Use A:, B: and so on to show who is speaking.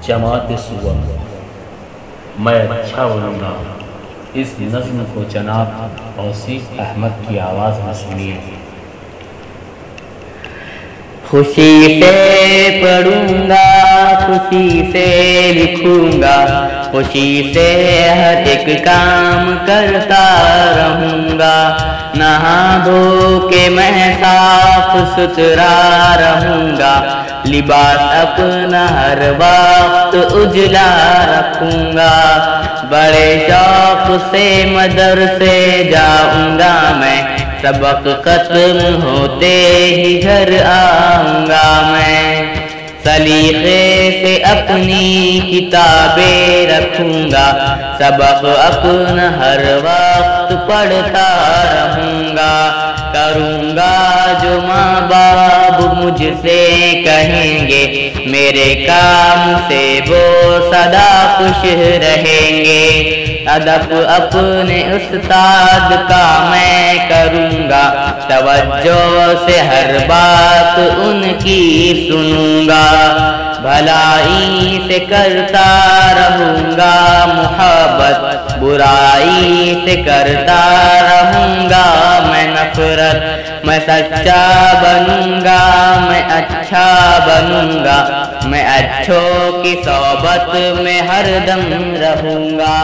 A: जमात सुबह मैं अच्छा बनूंगा। इस नज़्म को जनाब तौसीफ अहमद की आवाज़ में सुनिए।
B: खुशी से पढ़ूंगा, खुशी से लिखूंगा, खुशी से हर एक काम करता रहूंगा। नहा धो के मैं साफ सुथरा रहूंगा, लिबास अपना हर वक्त उजला रखूंगा। बड़े शौक से मदरसे जाऊंगा मैं, सबक खत्म होते ही घर आऊंगा मैं। सलीके से अपनी किताबें रखूंगा, सबक अपना हर वक्त पढ़ता रहूंगा। करूंगा जो माँ बाप मुझसे कहेंगे, मेरे काम से वो सदा खुश रहेंगे। अदब अपने उस्ताद का मैं करूंगा, तवज्जो से हर बात उनकी सुनूंगा। भलाई से करता रहूंगा मुहब्बत, बुराई से करता रहूंगा मैं नफरत। मैं सच्चा बनूंगा, मैं अच्छा बनूंगा, मैं अच्छों की सोबत में हरदम रहूंगा।